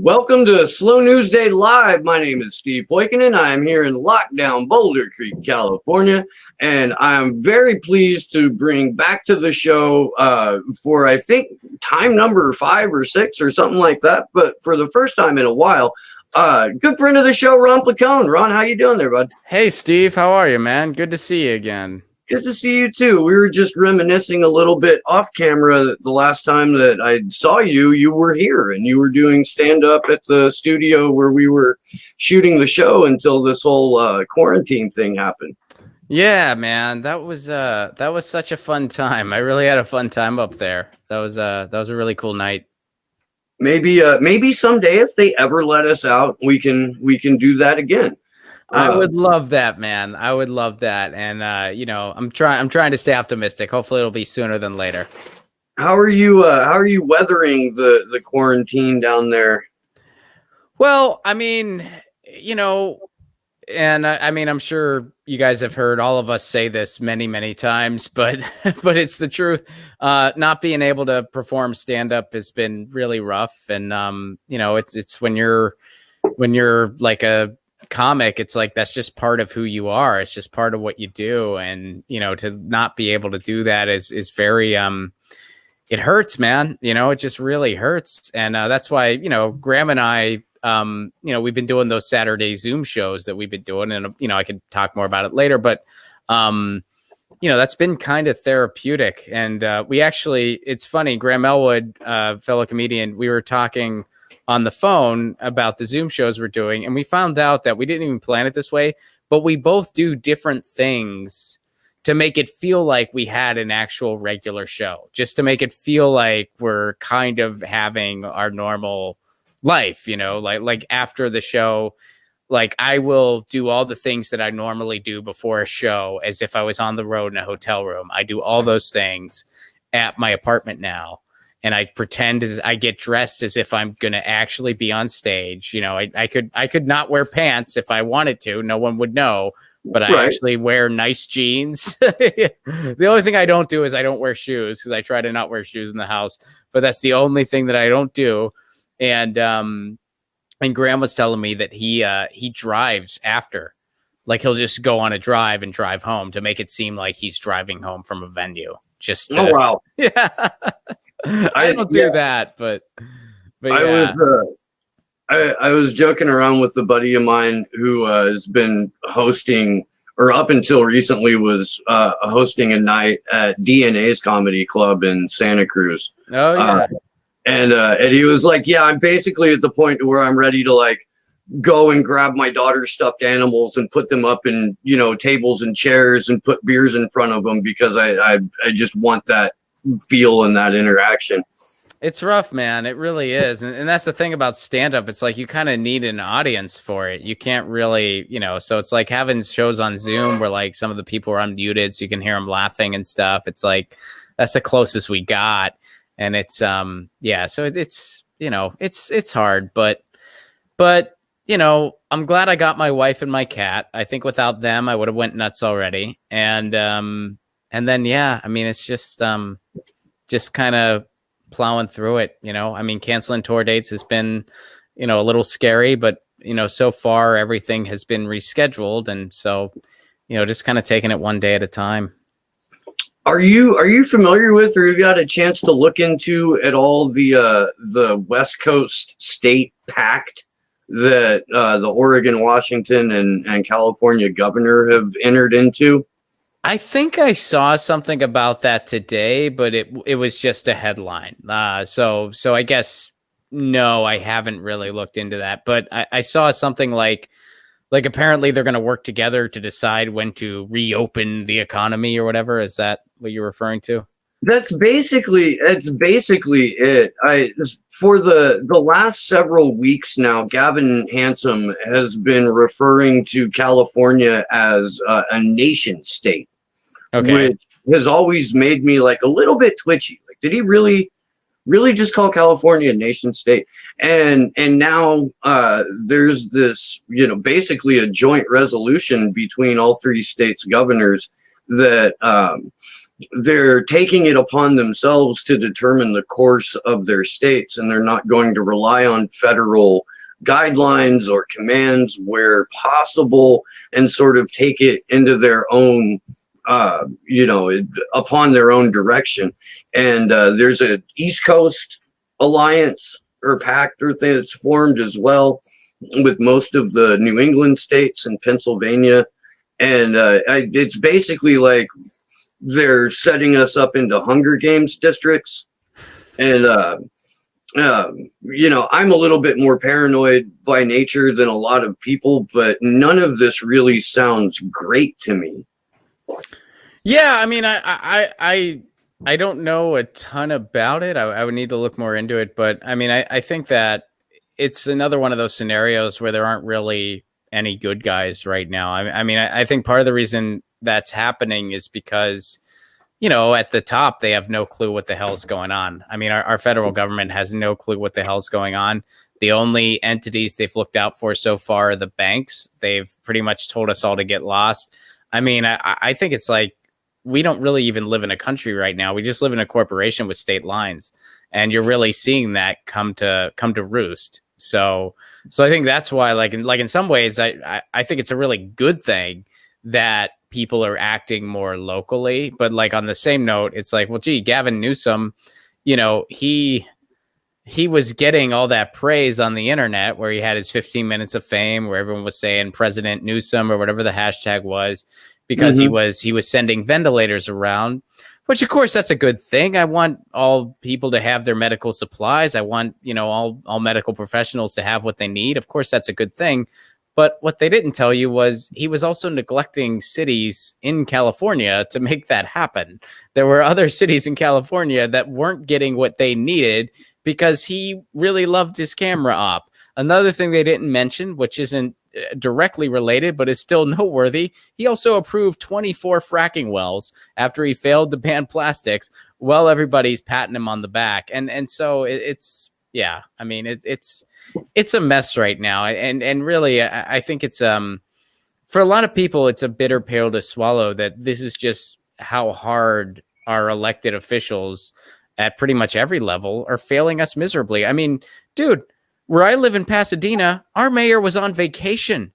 Welcome to Slow News Day Live. My name is Steve+Poikonen. I am here in lockdown Boulder Creek, California, and I'm very pleased to bring back to the show for, I think, time number 5 or 6 or something like that, but for the first time in a while, good friend of the show, Ron Placone. Ron, how you doing there, bud? Hey, Steve. How are you, man? Good to see you again. Good to see you too. We were just reminiscing a little bit off camera. The last time that I saw you, you were here and you were doing stand up at the studio where we were shooting the show until this whole quarantine thing happened. Yeah, man, that was such a fun time. I really had a fun time up there. That was a really cool night. Maybe someday if they ever let us out, we can do that again. I would love that, man. I would love that. And I'm trying to stay optimistic. Hopefully it'll be sooner than later. How are you weathering the quarantine down there? Well, I mean, and I mean, I'm sure you guys have heard all of us say this many, many times, but it's the truth. Not being able to perform stand-up has been really rough. And, it's when you're like a comic, it's like that's just part of who you are. It's just part of what you do. And, to not be able to do that is very, it hurts, man. It just really hurts. And that's why, Graham and I, we've been doing those Saturday Zoom shows that we've been doing, and I could talk more about it later, but that's been kind of therapeutic. And we actually, it's funny, Graham Elwood, fellow comedian, we were talking on the phone about the Zoom shows we're doing, and we found out that we didn't even plan it this way, but we both do different things to make it feel like we had an actual regular show, just to make it feel like we're kind of having our normal life, like after the show, like I will do all the things that I normally do before a show as if I was on the road in a hotel room. I do all those things at my apartment now. And I pretend as I get dressed as if I'm going to actually be on stage. I could not wear pants if I wanted to. No one would know, but I actually wear nice jeans. The only thing I don't do is I don't wear shoes, because I try to not wear shoes in the house, but that's the only thing that I don't do. And Graham was telling me that he drives after, like he'll just go on a drive and drive home to make it seem like he's driving home from a venue. Oh, wow. Yeah. I don't do that, but yeah. I was joking around with a buddy of mine who has been hosting, or up until recently was hosting a night at DNA's Comedy Club in Santa Cruz. Oh yeah. And he was like, yeah, I'm basically at the point where I'm ready to like go and grab my daughter's stuffed animals and put them up in, tables and chairs and put beers in front of them, because I just want that feel and that interaction. It's rough, man. It really is. And that's the thing about stand-up. It's like you kind of need an audience for it. You can't really, so it's like having shows on Zoom where like some of the people are unmuted so you can hear them laughing and stuff. It's like, that's the closest we got. And it's, so it's, it's hard, but, I'm glad I got my wife and my cat. I think without them, I would have went nuts already. And then, yeah, I mean, it's just kind of plowing through it, I mean, canceling tour dates has been, a little scary, but, so far everything has been rescheduled. And so, just kind of taking it one day at a time. Are you familiar with, or you got a chance to look into at all the West Coast state pact that the Oregon, Washington, and California governor have entered into? I think I saw something about that today, but it was just a headline. So I guess, no, I haven't really looked into that, but I saw something like apparently they're going to work together to decide when to reopen the economy or whatever. Is that what you're referring to? That's basically it. For the last several weeks now, Gavin Newsom has been referring to California as a nation state. Okay. Which has always made me like a little bit twitchy. Like, did he really just call California a nation state? And now there's this, basically a joint resolution between all 3 states' governors that they're taking it upon themselves to determine the course of their states, and they're not going to rely on federal guidelines or commands where possible, and sort of take it into their own, upon their own direction. And there's a East Coast alliance or pact or thing that's formed as well with most of the New England states and Pennsylvania. And it's basically like they're setting us up into Hunger Games districts. And, I'm a little bit more paranoid by nature than a lot of people, but none of this really sounds great to me. Yeah, I mean, I don't know a ton about it. I would need to look more into it, but I mean, I think that it's another one of those scenarios where there aren't really any good guys right now. I mean, I think part of the reason that's happening is because, at the top, they have no clue what the hell's going on. I mean, our federal government has no clue what the hell's going on. The only entities they've looked out for so far are the banks. They've pretty much told us all to get lost. I mean, I think it's like, we don't really even live in a country right now. We just live in a corporation with state lines, and you're really seeing that come to roost. So I think that's why, like in some ways, I think it's a really good thing that people are acting more locally. But like on the same note, it's like, well, gee, Gavin Newsom, he was getting all that praise on the internet where he had his 15 minutes of fame, where everyone was saying President Newsom or whatever the hashtag was, because he was sending ventilators around, which of course that's a good thing. I want all people to have their medical supplies. I want, all medical professionals to have what they need. Of course, that's a good thing. But what they didn't tell you was he was also neglecting cities in California to make that happen. There were other cities in California that weren't getting what they needed because he really loved his camera op. Another thing they didn't mention, which isn't directly related, but is still noteworthy, he also approved 24 fracking wells after he failed to ban plastics. Well, everybody's patting him on the back. And so it's a mess right now. And really, I think it's, for a lot of people, it's a bitter pill to swallow that this is just how hard our elected officials at pretty much every level are failing us miserably. I mean, dude, where I live in Pasadena, our mayor was on vacation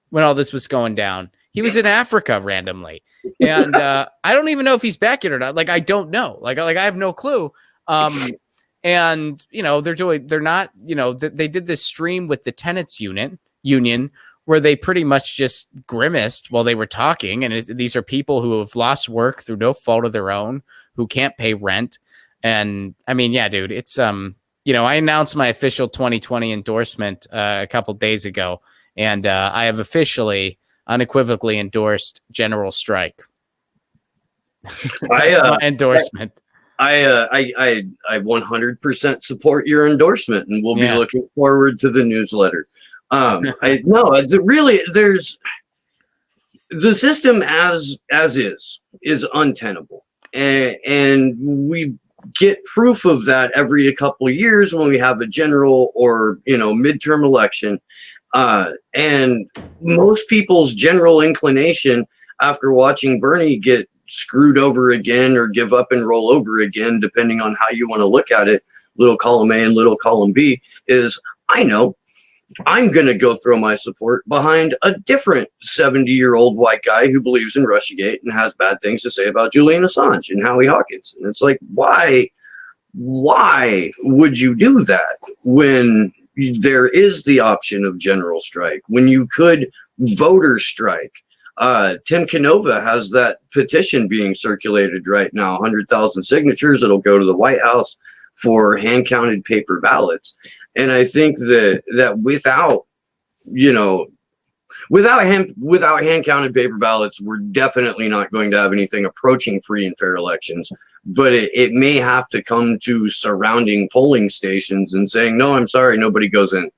when all this was going down. He was in Africa randomly. And I don't even know if he's back yet or not. Like, I don't know. Like I have no clue. And, they did this stream with the tenants union where they pretty much just grimaced while they were talking. And these are people who have lost work through no fault of their own, who can't pay rent. And I mean, yeah, dude, it's, I announced my official 2020 endorsement a couple days ago, and I have officially, unequivocally endorsed general strike. My endorsement. I 100% support your endorsement, and we'll be looking forward to the newsletter. There's the system as is untenable, and we get proof of that every couple of years when we have a general or midterm election, and most people's general inclination after watching Bernie get screwed over again or give up and roll over again, depending on how you want to look at it, little column A and little column B, is I know I'm going to go throw my support behind a different 70-year-old white guy who believes in Russiagate and has bad things to say about Julian+Assange and Howie Hawkins. And it's like, why would you do that when there is the option of general strike, when you could voter strike? Tim Canova has that petition being circulated right now, 100,000 signatures. It'll go to the White House for hand-counted paper ballots. And I think that without hand-counted paper ballots, we're definitely not going to have anything approaching free and fair elections. But it may have to come to surrounding polling stations and saying, no, I'm sorry, nobody goes in.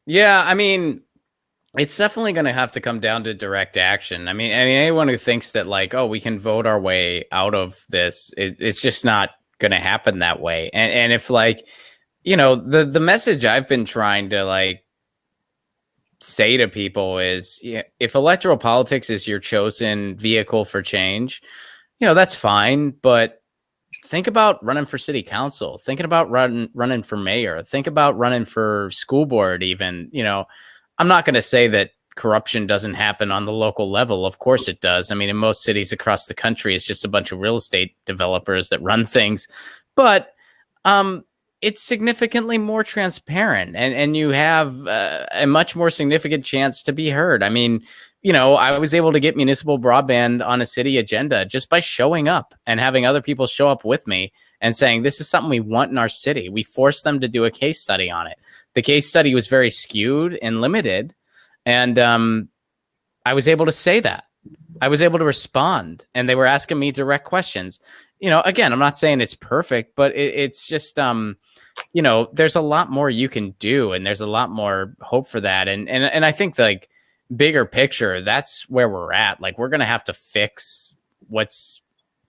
Yeah, I mean, it's definitely going to have to come down to direct action. I mean, anyone who thinks that like, oh, we can vote our way out of this, it's just not going to happen that way. And if like, the message I've been trying to like say to people is, if electoral politics is your chosen vehicle for change, that's fine. But think about running for city council, thinking about running for mayor, think about running for school board even. I'm not going to say that corruption doesn't happen on the local level. Of course it does. I mean, in most cities across the country, it's just a bunch of real estate developers that run things. But it's significantly more transparent, and you have a much more significant chance to be heard. I mean, I was able to get municipal broadband on a city agenda just by showing up and having other people show up with me and saying, this is something we want in our city. We forced them to do a case study on it. The case study was very skewed and limited. And I was able to say that. I was able to respond, and they were asking me direct questions. Again, I'm not saying it's perfect, but it's just, there's a lot more you can do, and there's a lot more hope for that. And I think, like, bigger picture, that's where we're at. Like, we're going to have to fix what's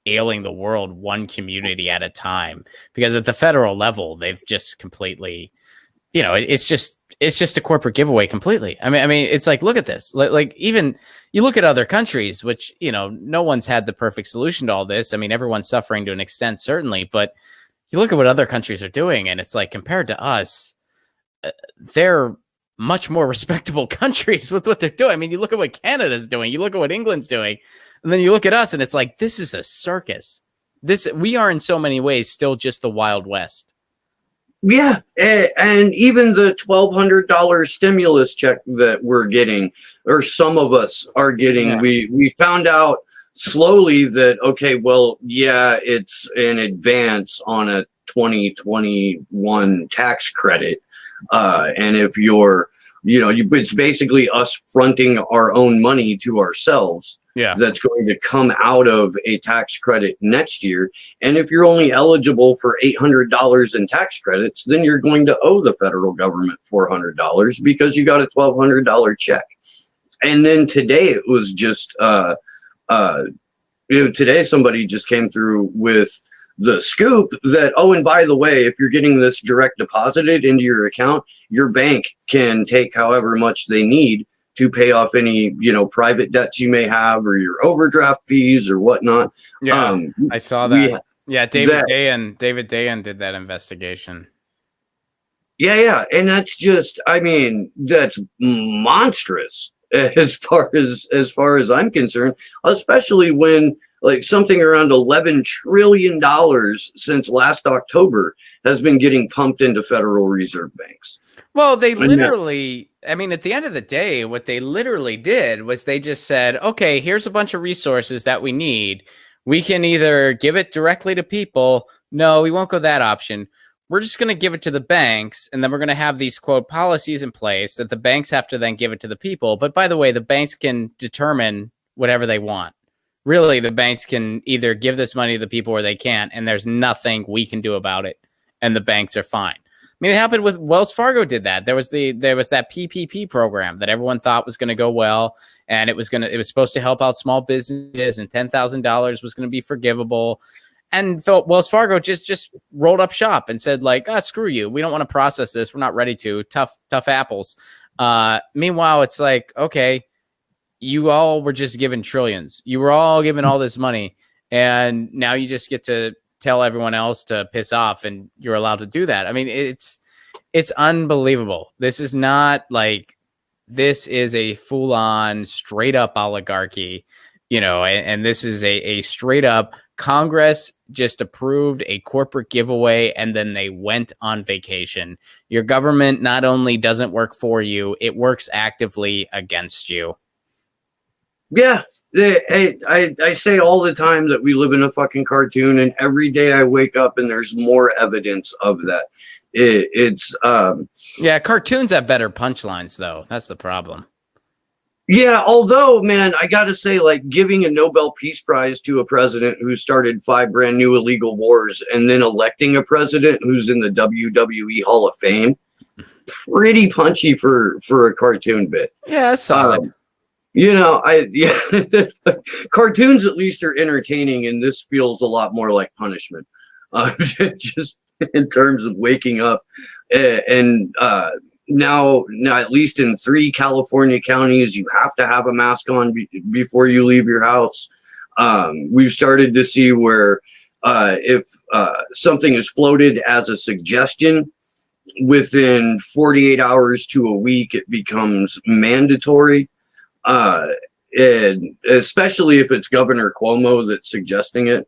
ailing the world one community at a time, because at the federal level, they've just completely, it's just a corporate giveaway completely. I mean, it's like, look at this. Like even you look at other countries, which, no one's had the perfect solution to all this. I mean, everyone's suffering to an extent, certainly, but you look at what other countries are doing, and it's like, compared to us, they're much more respectable countries with what they're doing. I mean, you look at what Canada's doing, you look at what England's doing, and then you look at us, and it's like, this is a circus. We are in so many ways still just the Wild West. Yeah, and even the $1,200 stimulus check that we're getting, or some of us are getting, we found out slowly that, okay, well, yeah, it's an advance on a 2021 tax credit. And if you're, it's basically us fronting our own money to ourselves. Yeah, that's going to come out of a tax credit next year. And if you're only eligible for $800 in tax credits, then you're going to owe the federal government $400 because you got a $1,200 check. And then today it was just, today somebody just came through with the scoop that, oh, and by the way, if you're getting this direct deposited into your account, your bank can take however much they need to pay off any, private debts you may have, or your overdraft fees or whatnot. Yeah, I saw that. David Dayen did that investigation. Yeah. And that's just, I mean, that's monstrous as far as I'm concerned, especially when, like, something around $11 trillion since last October has been getting pumped into Federal Reserve banks. Well, they literally, I mean, at the end of the day, what they literally did was they just said, okay, here's a bunch of resources that we need. We can either give it directly to people. No, we won't go that option. We're just going to give it to the banks, and then we're going to have these, quote, policies in place that the banks have to then give it to the people. But by the way, the banks can determine whatever they want. Really, the banks can either give this money to the people or they can't, and there's nothing we can do about it, and the banks are fine. I mean, it happened with Wells Fargo did that. There was that PPP program that everyone thought was going to go well, and it was supposed to help out small businesses, and $10,000 was going to be forgivable. And so Wells Fargo just rolled up shop and said, like, screw you. We don't want to process this. We're not ready to. Tough apples. Meanwhile, it's like, okay, you all were just given trillions. You were all given all this money, and now you just get to tell everyone else to piss off, and you're allowed to do that. I mean, it's unbelievable. This is not like, this is a full-on straight up oligarchy, and this is a straight up Congress just approved a corporate giveaway, and then they went on vacation. Your government not only doesn't work for you, it works actively against you. Yeah, I say all the time that we live in a fucking cartoon, and every day I wake up and there's more evidence of that. Cartoons have better punchlines, though. That's the problem. Yeah, although, man, I gotta say, like, giving a Nobel Peace Prize to a president who started 5 brand new illegal wars, and then electing a president who's in the WWE Hall of Fame, pretty punchy for a cartoon bit. Yeah, that's solid. Cartoons at least are entertaining, and this feels a lot more like punishment. Just in terms of waking up and now, at least in 3 California counties, you have to have a mask on before you leave your house. We've started to see where if something is floated as a suggestion, within 48 hours to a week, it becomes mandatory. And especially if it's Governor Cuomo that's suggesting it.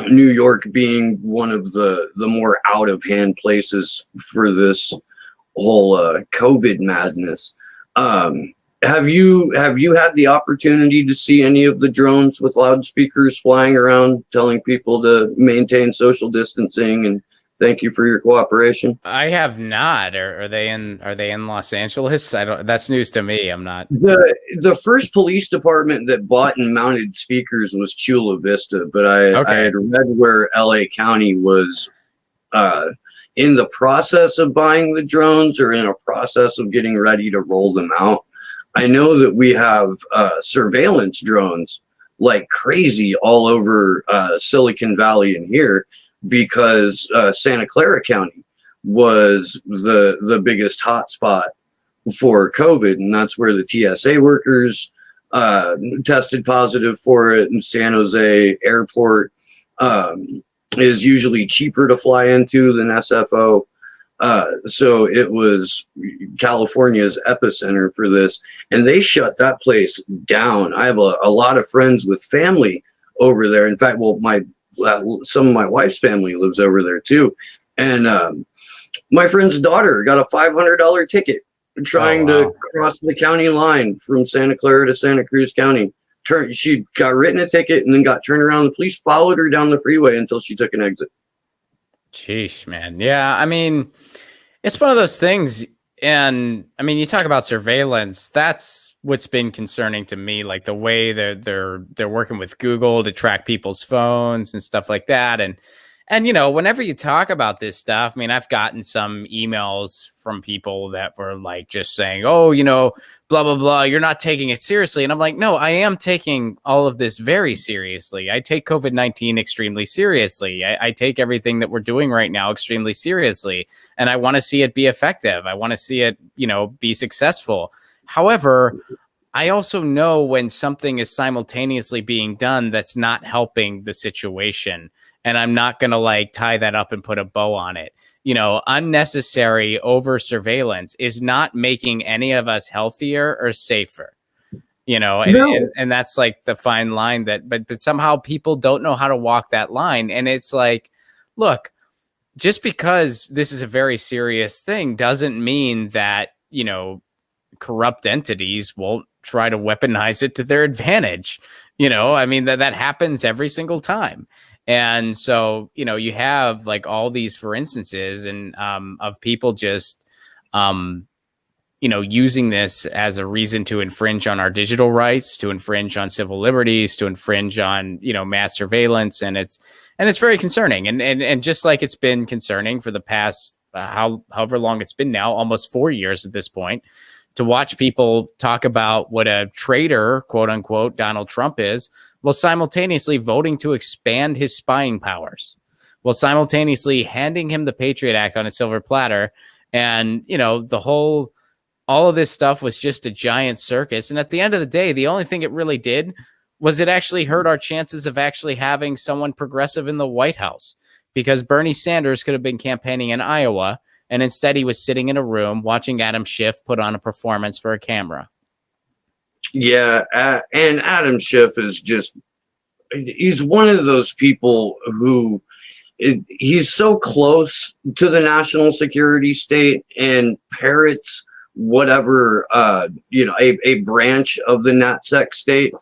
New York being one of the more out of hand places for this whole COVID madness. Have you had the opportunity to see any of the drones with loudspeakers flying around telling people to maintain social distancing and thank you for your cooperation? I have not. Are they in Los Angeles? I don't. That's news to me. I'm not. The first police department that bought and mounted speakers was Chula Vista, but I had read where LA County was in the process of buying the drones or in a process of getting ready to roll them out. I know that we have surveillance drones like crazy all over Silicon Valley and here, because Santa Clara County was the biggest hotspot for COVID, and that's where the TSA workers tested positive for it. And San Jose Airport is usually cheaper to fly into than SFO. So it was California's epicenter for this, and they shut that place down. I have a lot of friends with family over there. In fact, well, some of my wife's family lives over there too. And my friend's daughter got a $500 ticket trying to cross the county line from Santa Clara to Santa Cruz County. She got written a ticket and then got turned around. The police followed her down the freeway until she took an exit. Sheesh, man. Yeah, I mean, it's one of those things. And I mean, you talk about surveillance. That's what's been concerning to me, like the way they're working with Google to track people's phones and stuff like that. And you know, whenever you talk about this stuff, I mean, I've gotten some emails from people that were like just saying, "Oh, you know, blah blah blah, you're not taking it seriously." And I'm like, "No, I am taking all of this very seriously. I take COVID-19 extremely seriously. I take everything that we're doing right now extremely seriously, and I want to see it be effective. I want to see it, you know, be successful." However, I also know when something is simultaneously being done that's not helping the situation. And I'm not going to like tie that up and put a bow on it. You know, unnecessary over surveillance is not making any of us healthier or safer, you know, and that's like the fine line but somehow people don't know how to walk that line. And it's like, look, just because this is a very serious thing doesn't mean that, you know, corrupt entities won't try to weaponize it to their advantage. You know, I mean, that happens every single time. And so, you know, you have like all these, for instances, and of people just, you know, using this as a reason to infringe on our digital rights, to infringe on civil liberties, to infringe on, you know, mass surveillance. And it's very concerning. And just like it's been concerning for the past, however long it's been now, almost 4 years at this point, to watch people talk about what a traitor, quote unquote, Donald Trump is, while simultaneously voting to expand his spying powers, while simultaneously handing him the Patriot Act on a silver platter. And, you know, all of this stuff was just a giant circus. And at the end of the day, the only thing it really did was it actually hurt our chances of actually having someone progressive in the White House, because Bernie Sanders could have been campaigning in Iowa, and instead he was sitting in a room watching Adam Schiff put on a performance for a camera. Yeah, and Adam Schiff is he's one of those people who he's so close to the national security state and parrots whatever, you know, a branch of the NatSec state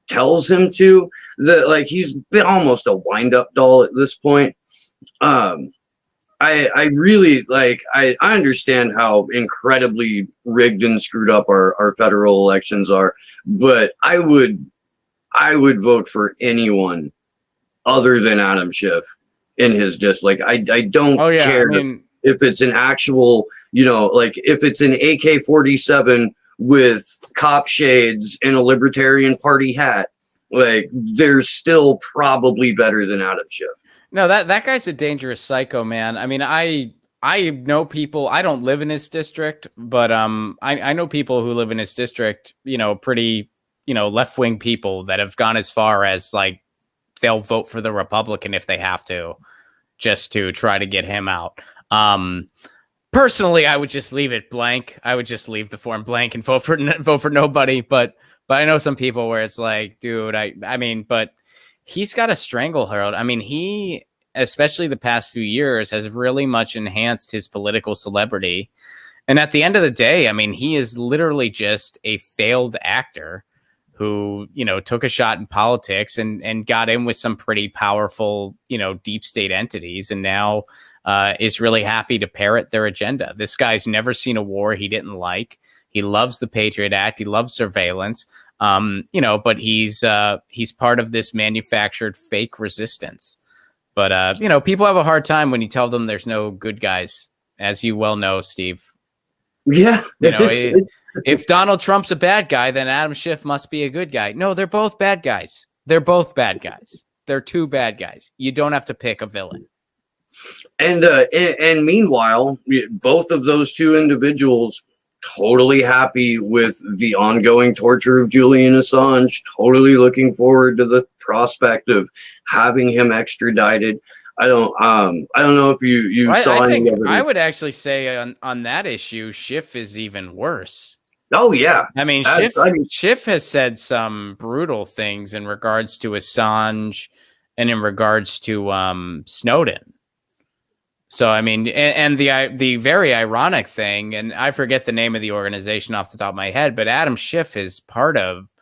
tells him to. That, like, he's been almost a wind-up doll at this point. I really I understand how incredibly rigged and screwed up our federal elections are, but I would vote for anyone other than Adam Schiff in his district. I don't care if it's an actual, you know, like if it's an AK-47 with cop shades and a Libertarian Party hat, like they're still probably better than Adam Schiff. No, that guy's a dangerous psycho, man. I mean, I I know people. I don't live in his district, but I know people who live in his district. Pretty left wing people that have gone as far as like they'll vote for the Republican if they have to, just to try to get him out. Personally, I would just leave it blank. I would just leave the form blank and vote for nobody. But I know some people where it's like, dude, I mean, but he's got a stranglehold. I mean, he, especially the past few years, has really much enhanced his political celebrity. And at the end of the day, I mean, he is literally just a failed actor who, took a shot in politics and got in with some pretty powerful, deep state entities, and now is really happy to parrot their agenda. This guy's never seen a war he didn't like. He loves the Patriot Act. He loves surveillance. But he's part of this manufactured fake resistance. But, people have a hard time when you tell them there's no good guys, as you well know, Steve. Yeah. If Donald Trump's a bad guy, then Adam Schiff must be a good guy. No, they're both bad guys. They're both bad guys. They're two bad guys. You don't have to pick a villain. And meanwhile, both of those two individuals totally happy with the ongoing torture of Julian Assange, totally looking forward to the prospect of having him extradited. I don't know if you saw I think any of it. I would actually say on that issue, Schiff is even worse. Oh yeah. I mean, Schiff has said some brutal things in regards to Assange and in regards to Snowden. So, I mean, and the very ironic thing, and I forget the name of the organization off the top of my head, but Adam Schiff is part of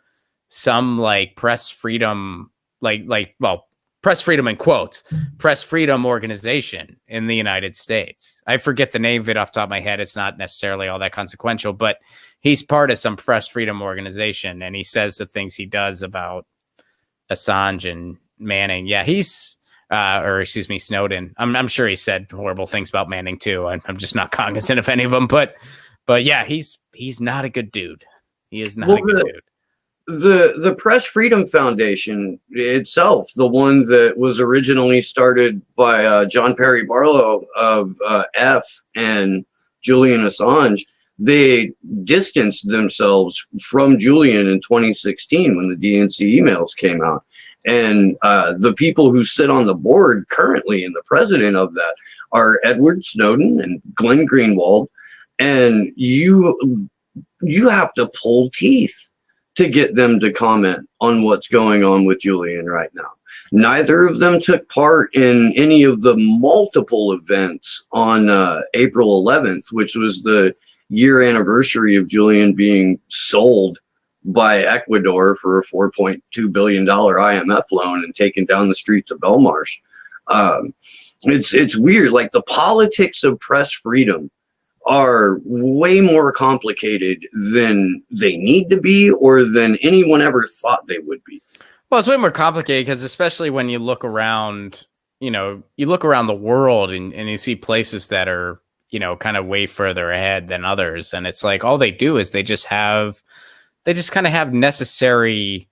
some like press freedom, press freedom in quotes, press freedom organization in the United States. I forget the name of it off the top of my head. It's not necessarily all that consequential, but he's part of some press freedom organization, and he says the things he does about Assange and Manning. Yeah, Snowden. I'm sure he said horrible things about Manning too. I'm just not cognizant of any of them, but yeah, he's not a good dude. He is not a good dude. The Press Freedom Foundation itself, the one that was originally started by John Perry Barlow of F and Julian Assange, they distanced themselves from Julian in 2016 when the DNC emails came out. And the people who sit on the board currently and the president of that are Edward Snowden and Glenn Greenwald. And you have to pull teeth to get them to comment on what's going on with Julian right now. Neither of them took part in any of the multiple events on April 11th, which was the year anniversary of Julian being sold by Ecuador for a $4.2 billion IMF loan and taken down the streets of Belmarsh. It's weird. Like, the politics of press freedom are way more complicated than they need to be or than anyone ever thought they would be. Well, it's way more complicated because especially when you look around, you look around the world and you see places that are, kind of way further ahead than others. And it's like, all they do is they just kind of have necessary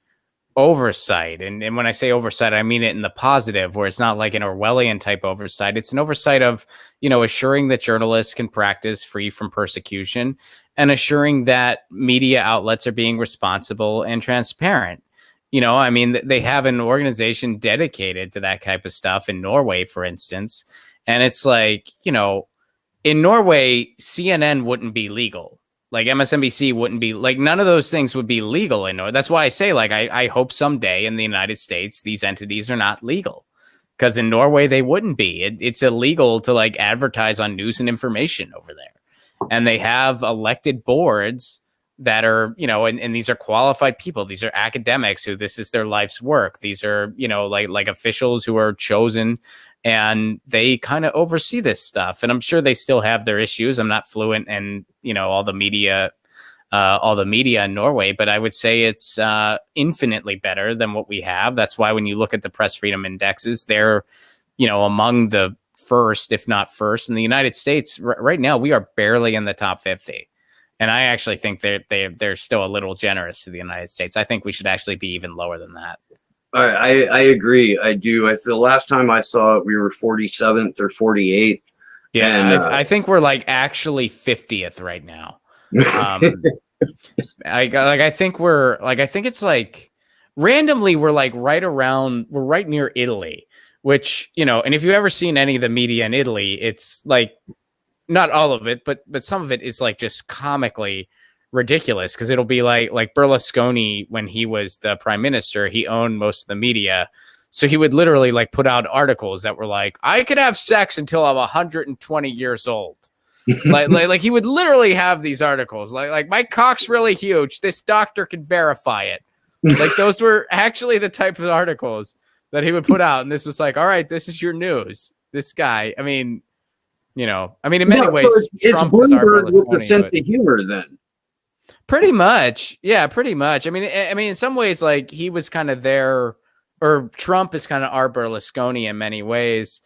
oversight. And when I say oversight, I mean it in the positive, where it's not like an Orwellian type oversight. It's an oversight of, assuring that journalists can practice free from persecution and assuring that media outlets are being responsible and transparent. They have an organization dedicated to that type of stuff in Norway, for instance. And it's like, in Norway, CNN wouldn't be legal. Like MSNBC wouldn't be, like, none of those things would be legal in Norway. That's why I say, like, I hope someday in the United States, these entities are not legal. Because in Norway, they wouldn't be. It's illegal to, like, advertise on news and information over there. And they have elected boards that are, and these are qualified people. These are academics who this is their life's work. These are, like officials who are chosen, and they kind of oversee this stuff. And I'm sure they still have their issues. I'm not fluent in, all the media in Norway, but I would say it's infinitely better than what we have. That's why when you look at the press freedom indexes, they're, among the first, if not first. In the United States right now, we are barely in the top 50. And I actually think they're still a little generous to the United States. I think we should actually be even lower than that. I agree. I do. The last time I saw it, we were 47th or 48th. Yeah, And I think we're like actually 50th right now. I think it's like randomly we're like we're right near Italy, which, and if you've ever seen any of the media in Italy, it's like not all of it, but some of it is like just comically ridiculous, because it'll be like Berlusconi, when he was the prime minister, he owned most of the media. So he would literally like put out articles that were like, I could have sex until I'm 120 years old. like he would literally have these articles like my cock's really huge. This doctor can verify it. Like those were actually the type of articles that he would put out. And this was like, all right, this is your news. This guy, I mean, in many ways, it's Trump Bloomberg with a sense of humor then. Pretty much. Yeah, pretty much. I mean, in some ways, like he was kind of there, or Trump is kind of our Berlusconi in many ways,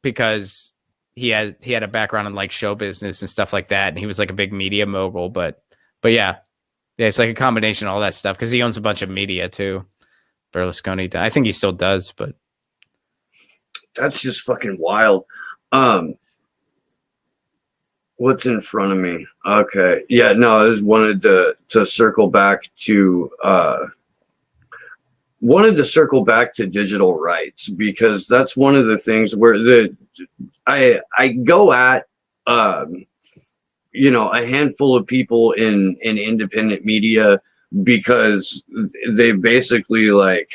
because he had a background in like show business and stuff like that. And he was like a big media mogul, but yeah, it's like a combination of all that stuff, because he owns a bunch of media too. Berlusconi, I think he still does, but that's just fucking wild. What's in front of me? Okay. Yeah, no, I just wanted to circle back to digital rights, because that's one of the things where I go at a handful of people in independent media, because they basically like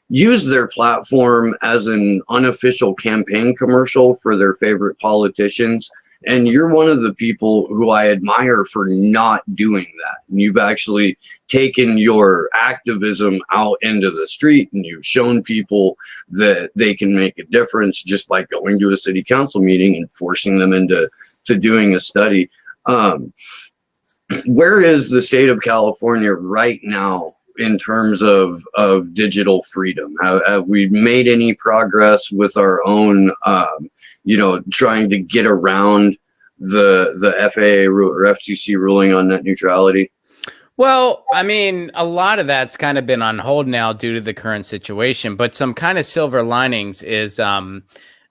use their platform as an unofficial campaign commercial for their favorite politicians. And you're one of the people who I admire for not doing that. And you've actually taken your activism out into the street, and you've shown people that they can make a difference just by going to a city council meeting and forcing them into doing a study. Where is the state of California right now in terms of digital freedom? Have we made any progress with our own, trying to get around the FAA or FCC ruling on net neutrality? Well, I mean, a lot of that's kind of been on hold now due to the current situation, but some kind of silver linings is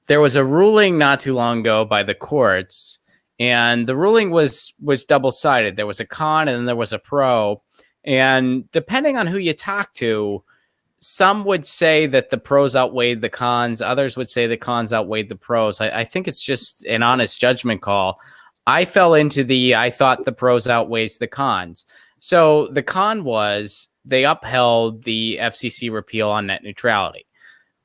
there was a ruling not too long ago by the courts, and the ruling was double-sided. There was a con and then there was a pro. And depending on who you talk to, some would say that the pros outweighed the cons. Others would say the cons outweighed the pros. I think it's just an honest judgment call. I fell into I thought the pros outweighs the cons. So the con was they upheld the FCC repeal on net neutrality.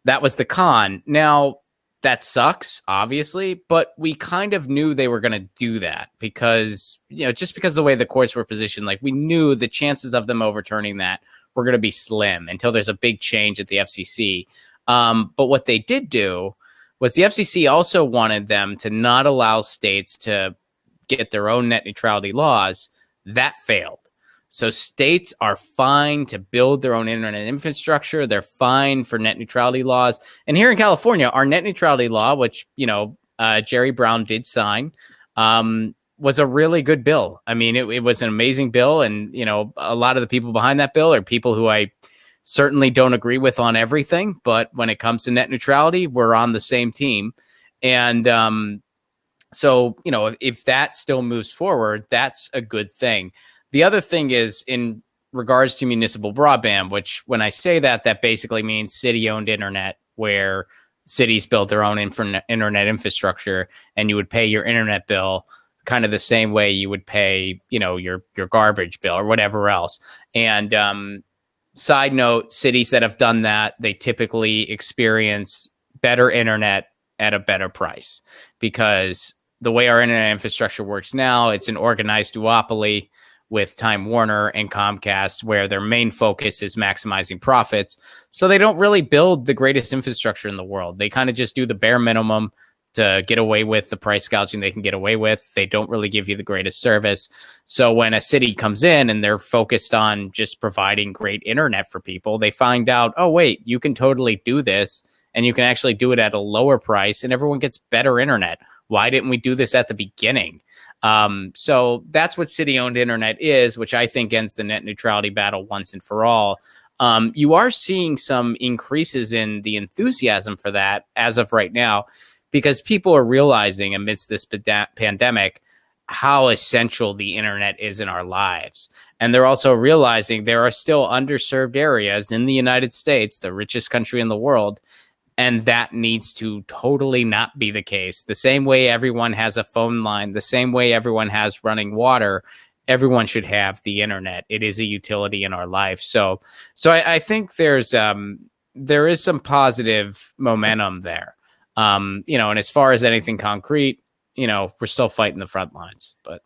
That was the con. Now, that sucks, obviously, but we kind of knew they were going to do that because, just because of the way the courts were positioned, like we knew the chances of them overturning that were going to be slim until there's a big change at the FCC. But what they did do was the FCC also wanted them to not allow states to get their own net neutrality laws. That failed. So states are fine to build their own internet infrastructure. They're fine for net neutrality laws. And here in California, our net neutrality law, which, Jerry Brown did sign, was a really good bill. I mean, it was an amazing bill. And, a lot of the people behind that bill are people who I certainly don't agree with on everything. But when it comes to net neutrality, we're on the same team. And so, if that still moves forward, that's a good thing. The other thing is in regards to municipal broadband, which when I say that basically means city-owned internet, where cities build their own internet infrastructure, and you would pay your internet bill kind of the same way you would pay, your garbage bill or whatever else. And side note, cities that have done that, they typically experience better internet at a better price, because the way our internet infrastructure works now, it's an organized duopoly with Time Warner and Comcast, where their main focus is maximizing profits. So they don't really build the greatest infrastructure in the world. They kind of just do the bare minimum to get away with the price gouging they can get away with. They don't really give you the greatest service. So when a city comes in and they're focused on just providing great internet for people, they find out, oh, wait, you can totally do this, and you can actually do it at a lower price, and everyone gets better internet. Why didn't we do this at the beginning? So that's what city-owned internet is, which I think ends the net neutrality battle once and for all. You are seeing some increases in the enthusiasm for that as of right now, because people are realizing amidst this pandemic how essential the internet is in our lives. And they're also realizing there are still underserved areas in the United States, the richest country in the world, and that needs to totally not be the case. The same way everyone has a phone line, the same way everyone has running water, everyone should have the internet. It is a utility in our life. So I think there is some positive momentum there. And as far as anything concrete, we're still fighting the front lines. But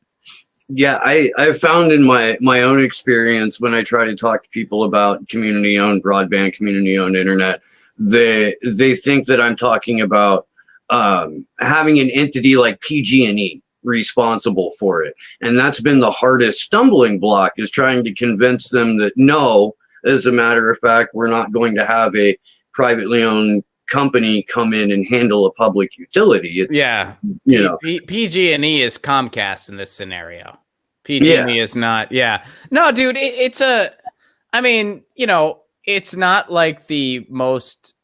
yeah, I've found in my own experience, when I try to talk to people about community-owned broadband, community-owned internet, they think that I'm talking about having an entity like PG&E responsible for it. And that's been the hardest stumbling block, is trying to convince them that no, as a matter of fact, we're not going to have a privately owned company come in and handle a public utility. It's, PG&E is Comcast in this scenario. PG&E is not. Yeah, no, dude, it's not like the most,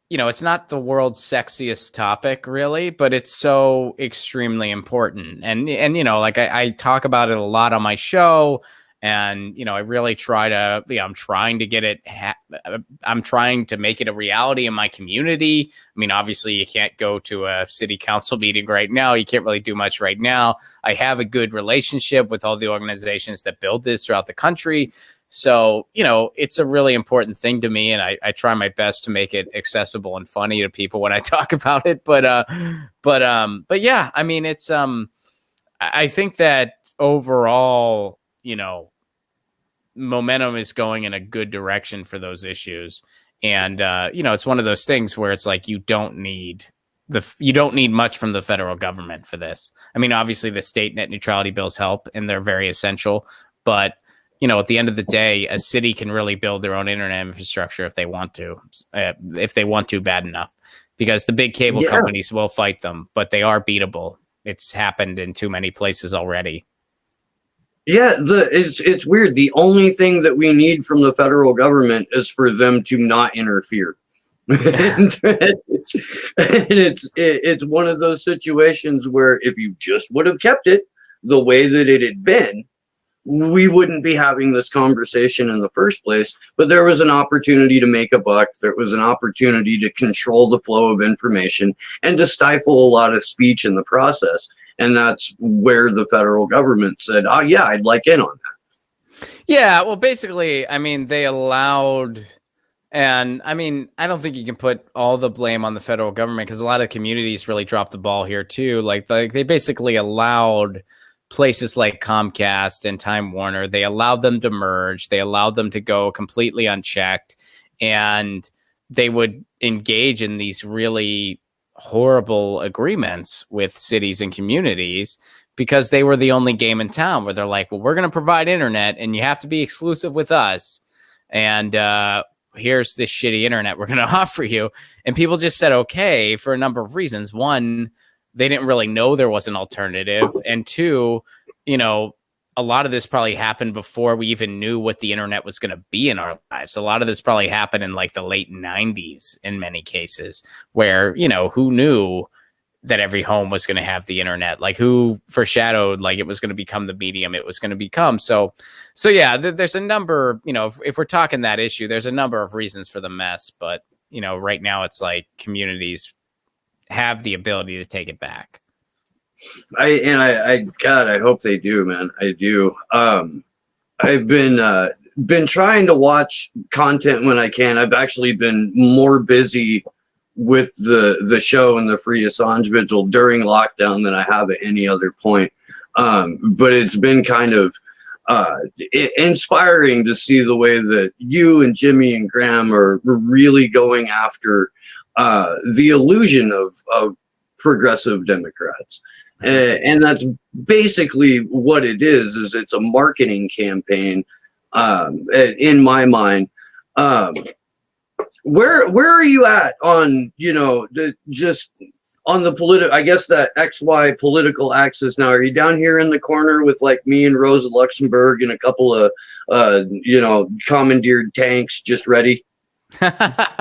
it's not the world's sexiest topic really, but it's so extremely important. And like I talk about it a lot on my show. And, I really try to, I'm trying to get it. I'm trying to make it a reality in my community. I mean, obviously you can't go to a city council meeting right now. You can't really do much right now. I have a good relationship with all the organizations that build this throughout the country. So, it's a really important thing to me. And I try my best to make it accessible and funny to people when I talk about it. But yeah, I mean, it's, I think that overall, momentum is going in a good direction for those issues. And, it's one of those things where it's like, you don't need much from the federal government for this. I mean, obviously the state net neutrality bills help and they're very essential, but at the end of the day, a city can really build their own internet infrastructure if they want to bad enough, because the big cable companies will fight them, but they are beatable. It's happened in too many places already. Yeah, it's weird. The only thing that we need from the federal government is for them to not interfere. And it's one of those situations where if you just would have kept it the way that it had been, we wouldn't be having this conversation in the first place. But there was an opportunity to make a buck. There was an opportunity to control the flow of information and to stifle a lot of speech in the process. And that's where the federal government said, oh, yeah, I'd like in on that. Yeah, well, basically, I mean, they allowed, and I mean, I don't think you can put all the blame on the federal government, because a lot of communities really dropped the ball here, too. Like they basically allowed places like Comcast and Time Warner, they allowed them to merge. They allowed them to go completely unchecked. And they would engage in these really horrible agreements with cities and communities because they were the only game in town, where they're like, well, we're going to provide internet and you have to be exclusive with us. And here's this shitty internet we're going to offer you. And people just said, okay, for a number of reasons. One, they didn't really know there was an alternative. And two, a lot of this probably happened before we even knew what the internet was going to be in our lives. A lot of this probably happened in like the late 90s in many cases, where, who knew that every home was going to have the internet? Like, who foreshadowed like it was going to become the medium it was going to become? So yeah, there's a number, if we're talking that issue, there's a number of reasons for the mess. But, right now it's like communities have the ability to take it back. God, I hope they do, man. I do. I've been trying to watch content when I can. I've actually been more busy with the show and the Free Assange Vigil during lockdown than I have at any other point. But it's been kind of inspiring to see the way that you and Jimmy and Graham are really going after the illusion of progressive Democrats. And that's basically what it is it's a marketing campaign, in my mind. Where are you at on, just on the political, I guess that XY political axis now? Are you down here in the corner with like me and Rosa Luxemburg and a couple of, commandeered tanks just ready to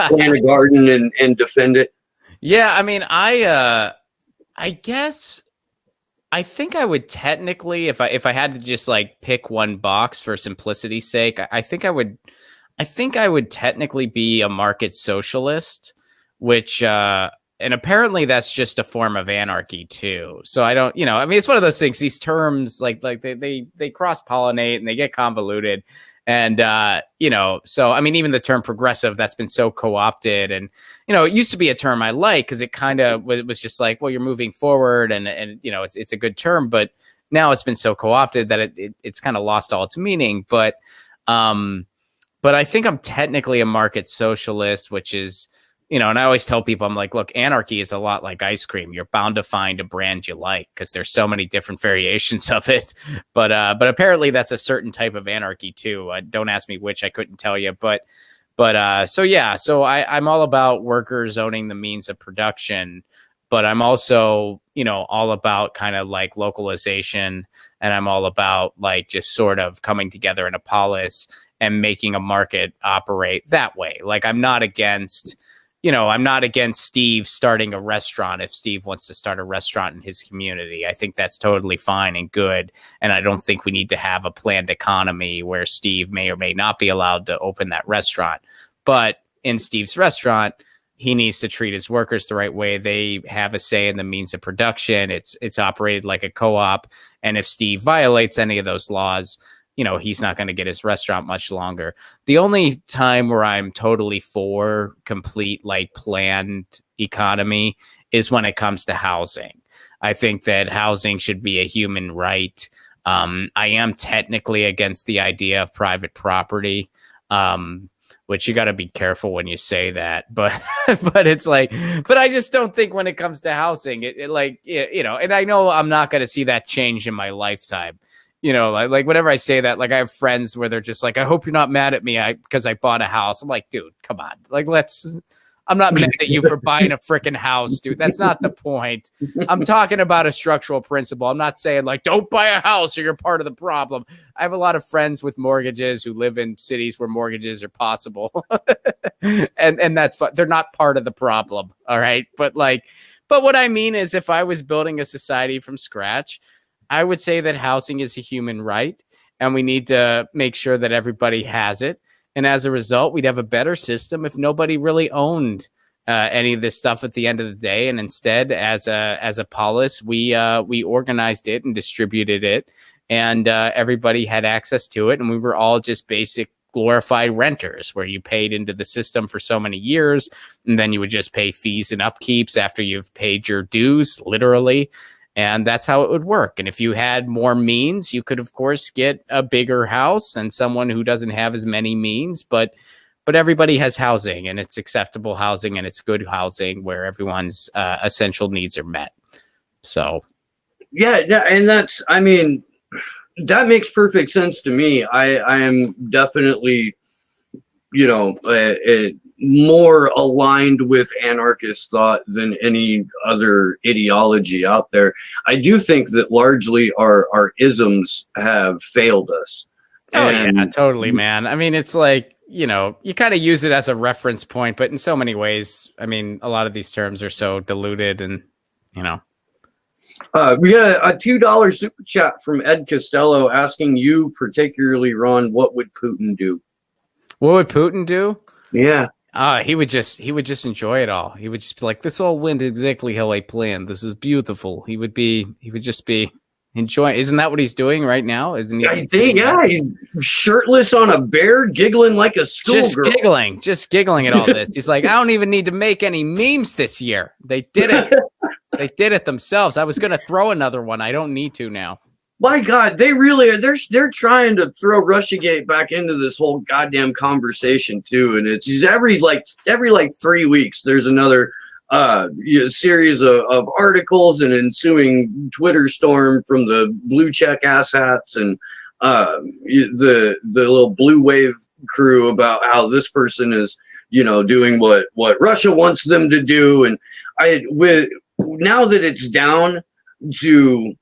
plant a garden and defend it? Yeah, I mean, I I guess I think I would technically, if I had to just like pick one box for simplicity's sake, I think I would technically be a market socialist, which and apparently that's just a form of anarchy too. So I don't, I mean, it's one of those things. These terms like they cross pollinate and they get convoluted, and so I mean, even the term progressive, that's been so co-opted, and it used to be a term I like because it kind of was just like, well, you're moving forward, and it's a good term, but now it's been so co-opted that it's kind of lost all its meaning. But I think I'm technically a market socialist, which is, and I always tell people, I'm like, look, anarchy is a lot like ice cream. You're bound to find a brand you like because there's so many different variations of it. But apparently that's a certain type of anarchy too. Don't ask me which, I couldn't tell you. But so I'm all about workers owning the means of production. But I'm also, all about kind of like localization, and I'm all about like just sort of coming together in a polis and making a market operate that way. Like I'm not against Steve starting a restaurant if Steve wants to start a restaurant in his community. I think that's totally fine and good. And I don't think we need to have a planned economy where Steve may or may not be allowed to open that restaurant. But in Steve's restaurant, he needs to treat his workers the right way. They have a say in the means of production. It's operated like a co-op. And if Steve violates any of those laws, he's not going to get his restaurant much longer. The only time where I'm totally for complete like planned economy is when it comes to housing. I think that housing should be a human right. I am technically against the idea of private property, which you got to be careful when you say that. But it's like, but I just don't think when it comes to housing, and I know I'm not going to see that change in my lifetime. Like whenever I say that, like I have friends where they're just like, I hope you're not mad at me because I bought a house. I'm like, dude, come on. Like, I'm not mad at you for buying a freaking house, dude. That's not the point. I'm talking about a structural principle. I'm not saying like, don't buy a house or you're part of the problem. I have a lot of friends with mortgages who live in cities where mortgages are possible. and that's fun. They're not part of the problem. All right. But what I mean is if I was building a society from scratch, I would say that housing is a human right, and we need to make sure that everybody has it. And as a result, we'd have a better system if nobody really owned any of this stuff at the end of the day. And instead, as a polis, we organized it and distributed it, and everybody had access to it. And we were all just basic glorified renters where you paid into the system for so many years, and then you would just pay fees and upkeeps after you've paid your dues, literally. And that's how it would work. And if you had more means, you could, of course, get a bigger house and someone who doesn't have as many means. But everybody has housing, and it's acceptable housing, and it's good housing where everyone's essential needs are met. So, yeah, and that makes perfect sense to me. I am definitely, more aligned with anarchist thought than any other ideology out there. I do think that largely our isms have failed us. Yeah, totally, man. I mean, it's like, you kind of use it as a reference point, but in so many ways, I mean, a lot of these terms are so diluted and, we got a $2 super chat from Ed Costello asking you particularly, Ron, what would Putin do? What would Putin do? Yeah. He would just enjoy it all. He would just be like, this all went exactly how I planned. This is beautiful. He would just be enjoying. Isn't that what he's doing right now? Isn't he? I think, yeah, he's shirtless on a bear, giggling like a schoolgirl. Just giggling at all this. He's like, I don't even need to make any memes this year. They did it. They did it themselves. I was going to throw another one. I don't need to now. My God, they really are. They're trying to throw Russiagate back into this whole goddamn conversation too, and it's every 3 weeks there's another series of articles and ensuing Twitter storm from the blue check asshats and the little blue wave crew about how this person is doing what Russia wants them to do, and now that it's down to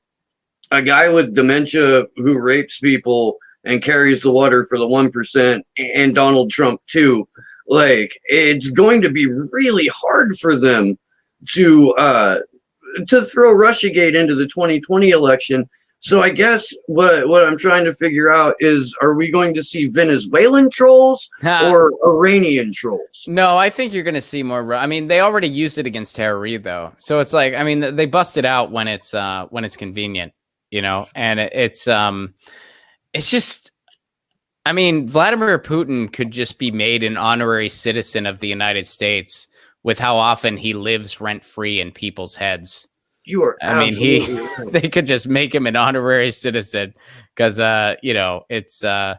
a guy with dementia who rapes people and carries the water for the 1% and Donald Trump too, like it's going to be really hard for them to to throw Russiagate into the 2020 election. So I guess what I'm trying to figure out is, are we going to see Venezuelan trolls or Iranian trolls? No, I think you're going to see more. I mean, they already used it against Tara Reid, though. So it's like, I mean, they bust it out when it's convenient, you know, and it's just, I mean, Vladimir Putin could just be made an honorary citizen of the United States with how often he lives rent-free in people's heads. You are. I mean, they could just make him an honorary citizen because, you know, it's. And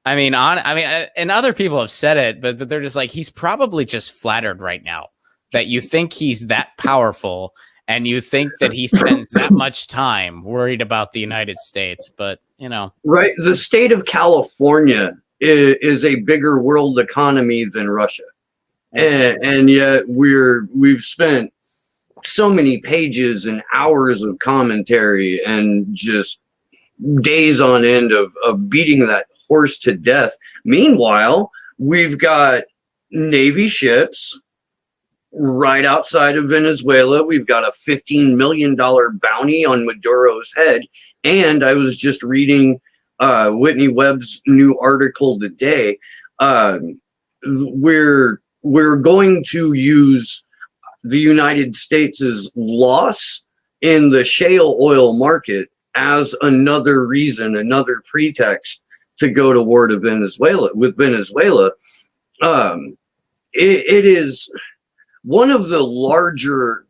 other people have said it, but they're just like, he's probably just flattered right now that you think he's that powerful and you think that he spends that much time worried about the United States. But, you know, right. The state of California is a bigger world economy than Russia. And yet we've spent so many pages and hours of commentary and just days on end of beating that horse to death. Meanwhile, we've got Navy ships right outside of Venezuela. We've got a $15 million bounty on Maduro's head. And I was just reading Whitney Webb's new article today. We're going to use the United States' loss in the shale oil market as another reason, another pretext to go to war to Venezuela. With Venezuela, it is one of the larger,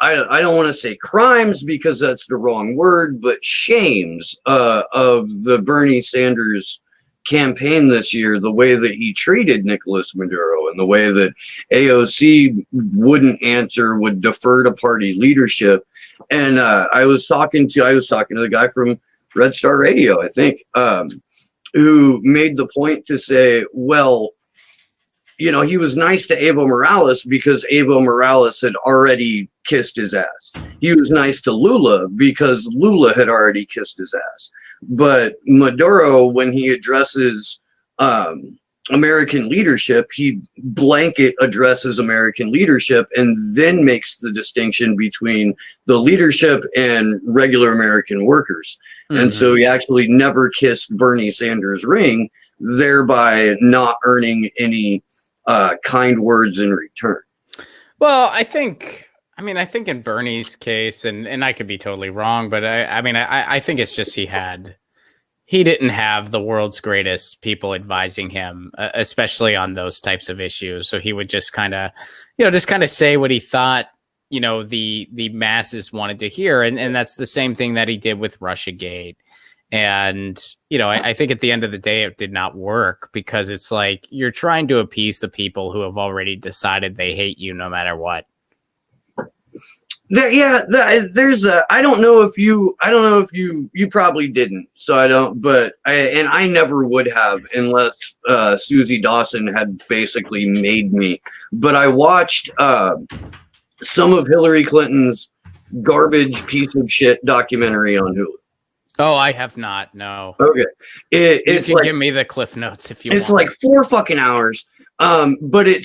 I don't want to say crimes because that's the wrong word, but shames of the Bernie Sanders campaign this year, the way that he treated Nicolas Maduro and the way that AOC wouldn't answer, would defer to party leadership. And I was talking to the guy from Red Star Radio, I think, who made the point to say, well, you know, he was nice to Evo Morales because Evo Morales had already kissed his ass. He was nice to Lula because Lula had already kissed his ass. But Maduro, when he addresses American leadership, he blanket addresses American leadership and then makes the distinction between the leadership and regular American workers. Mm-hmm. And so he actually never kissed Bernie Sanders' ring, thereby not earning any kind words in return. Well, I think in Bernie's case, and I could be totally wrong, but I think it's just he didn't have the world's greatest people advising him, especially on those types of issues. So he would just kind of say what he thought, you know, the masses wanted to hear. And that's the same thing that he did with Russiagate. And, you know, I think at the end of the day, it did not work because it's like you're trying to appease the people who have already decided they hate you no matter what. There's I don't know if you probably didn't. So I don't, but I never would have unless Susie Dawson had basically made me. But I watched some of Hillary Clinton's garbage piece of shit documentary on Hulu. Oh, I have not. No. Okay. It's you can like, give me the cliff notes if you want. It's like 4 fucking hours. But it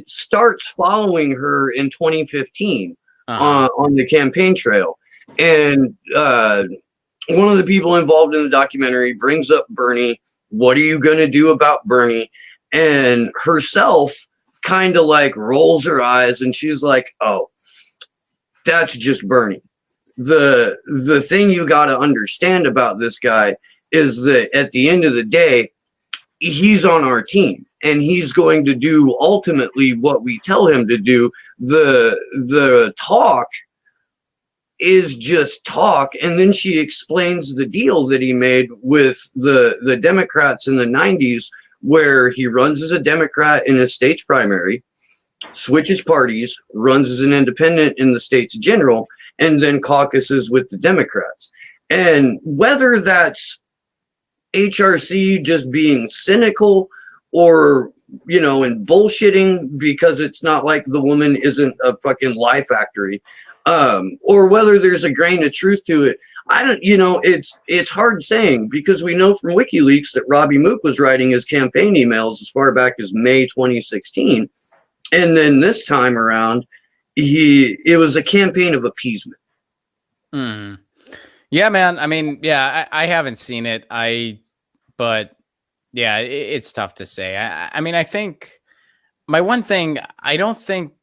starts following her in 2015 on the campaign trail. And one of the people involved in the documentary brings up Bernie. What are you going to do about Bernie? And herself kind of like rolls her eyes and she's like, oh, that's just Bernie. The thing you got to understand about this guy is that at the end of the day, he's on our team and he's going to do ultimately what we tell him to do. The talk is just talk. And then she explains the deal that he made with the Democrats in the 90s, where he runs as a Democrat in a state's primary, switches parties, runs as an independent in the state's general, and then caucuses with the Democrats. And whether that's HRC just being cynical or, you know, and bullshitting because it's not like the woman isn't a fucking lie factory, or whether there's a grain of truth to it, I don't, you know, it's hard saying, because we know from WikiLeaks that Robbie Mook was writing his campaign emails as far back as May 2016. And then this time around, it was a campaign of appeasement. Yeah, man. I mean, yeah, I haven't seen it. But yeah, it's tough to say. I mean, I think my one thing, I don't think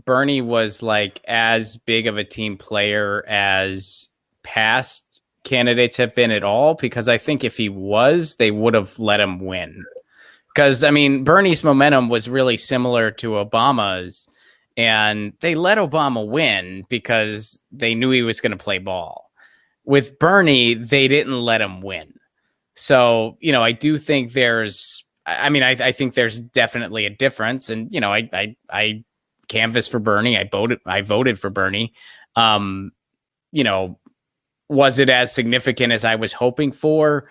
Bernie was like as big of a team player as past candidates have been at all, because I think if he was, they would have let him win. Because, I mean, Bernie's momentum was really similar to Obama's, and they let Obama win because they knew he was going to play ball. With Bernie, they didn't let him win. So, you know, I do think I think there's definitely a difference. And, you know, I canvassed for Bernie. I voted for Bernie. You know, was it as significant as I was hoping for?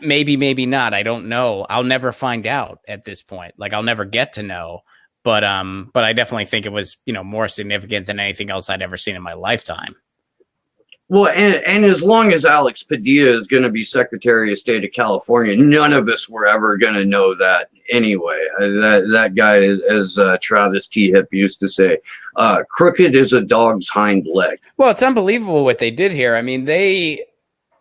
Maybe, maybe not. I don't know. I'll never find out at this point. Like, I'll never get to know. But I definitely think it was, you know, more significant than anything else I'd ever seen in my lifetime. Well, and as long as Alex Padilla is going to be Secretary of State of California, none of us were ever going to know that anyway. That guy, as Travis T. Hip used to say, crooked as a dog's hind leg. Well, it's unbelievable what they did here. I mean,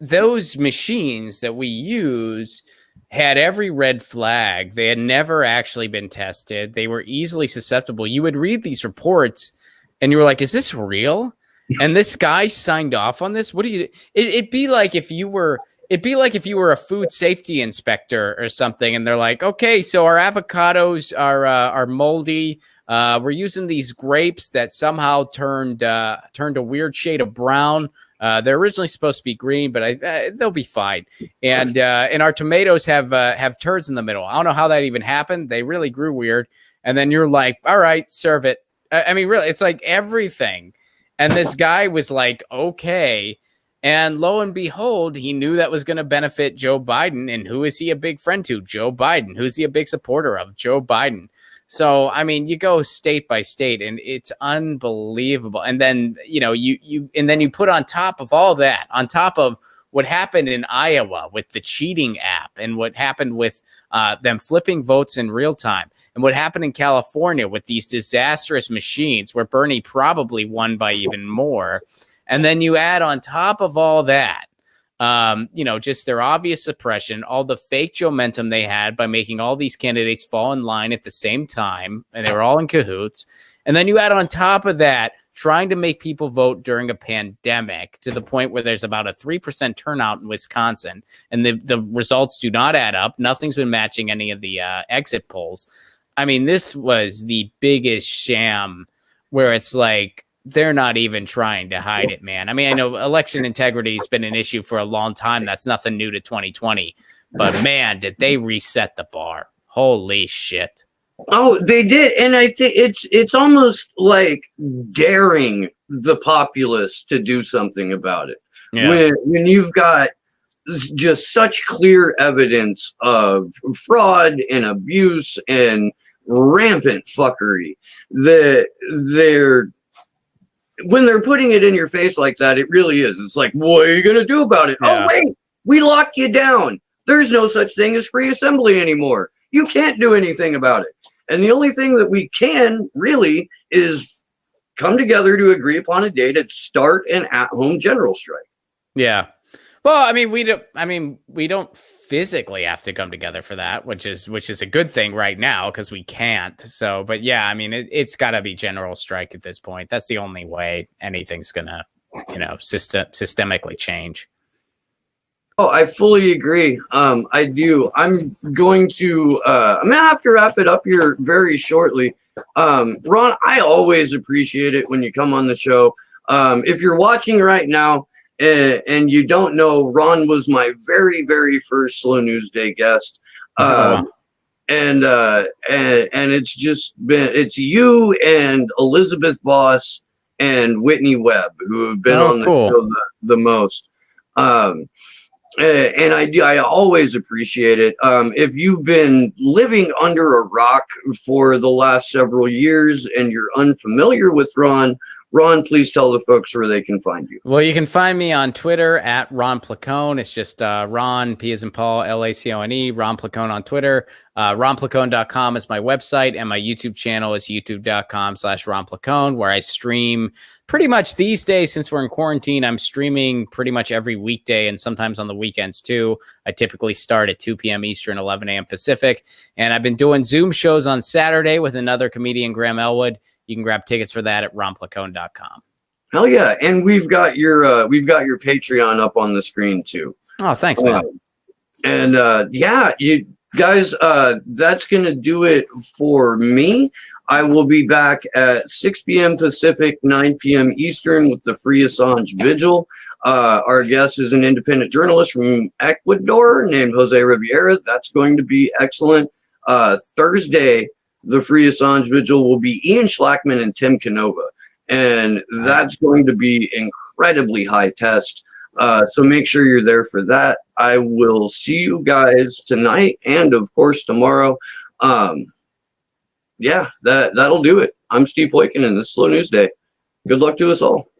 those machines that we use had every red flag. They had never actually been tested. They were easily susceptible. You would read these reports and you were like, is this real? And this guy signed off on this? What do you, it'd be like if you were a food safety inspector or something, and they're like, okay, so our avocados are moldy. We're using these grapes that somehow turned a weird shade of brown. They're originally supposed to be green, but they'll be fine. And our tomatoes have turds in the middle. I don't know how that even happened. They really grew weird. And then you're like, all right, serve it. I mean, really, it's like everything. And this guy was like, okay. And lo and behold, he knew that was going to benefit Joe Biden. And who is he a big friend to? Joe Biden. Who's he a big supporter of? Joe Biden. So, I mean, you go state by state and it's unbelievable. And then, you know, you put on top of all that, on top of what happened in Iowa with the cheating app and what happened with them flipping votes in real time and what happened in California with these disastrous machines where Bernie probably won by even more. And then you add on top of all that, you know, just their obvious suppression, all the fake momentum they had by making all these candidates fall in line at the same time, and they were all in cahoots. And then you add on top of that, trying to make people vote during a pandemic to the point where there's about a 3% turnout in Wisconsin, and the results do not add up. Nothing's been matching any of the exit polls. I mean, this was the biggest sham where it's like, they're not even trying to hide it, man. I mean, I know election integrity has been an issue for a long time. That's nothing new to 2020. But, man, did they reset the bar. Holy shit. Oh, they did. And I think it's almost like daring the populace to do something about it. Yeah. When you've got just such clear evidence of fraud and abuse and rampant fuckery that when they're putting it in your face like that, it really is. It's like, what are you going to do about it? Yeah. Oh, wait, we locked you down. There's no such thing as free assembly anymore. You can't do anything about it. And the only thing that we can really is come together to agree upon a day to start an at-home general strike. Yeah. Well, I mean, we don't physically have to come together for that, which is a good thing right now because we can't. So, but yeah, I mean, it's got to be general strike at this point. That's the only way anything's gonna, you know, systemically change. Oh, I fully agree. I do. I'm going to have to wrap it up here very shortly. Ron, I always appreciate it when you come on the show. If you're watching right now and you don't know, Ron was my very, very first Slow News Day guest. And it's just been, it's you and Elizabeth Voss and Whitney Webb who have been on the show the most. And I always appreciate it. If you've been living under a rock for the last several years and you're unfamiliar with Ron, Ron, please tell the folks where they can find you. Well, you can find me on Twitter at Ron Placone. It's just Ron, P as in Paul, Lacone, Ron Placone on Twitter. RonPlacone.com is my website, and my YouTube channel is youtube.com/Ron Placone, where I stream pretty much these days. Since we're in quarantine, I'm streaming pretty much every weekday and sometimes on the weekends too. I typically start at 2 p.m. Eastern, 11 a.m. Pacific. And I've been doing Zoom shows on Saturday with another comedian, Graham Elwood. You can grab tickets for that at ronplacone.com. Hell yeah. And we've got your Patreon up on the screen too. Oh, thanks, man. Yeah, you guys, that's going to do it for me. I will be back at 6 p.m. Pacific, 9 p.m. Eastern with the Free Assange Vigil. Our guest is an independent journalist from Ecuador named Jose Riviera. That's going to be excellent. Thursday, the Free Assange Vigil will be Ian Schlackman and Tim Canova. And that's going to be incredibly high test. So make sure you're there for that. I will see you guys tonight and, of course, tomorrow. Yeah, that'll do it. I'm Steve+Poikonen, and this is Slow News Day. Good luck to us all.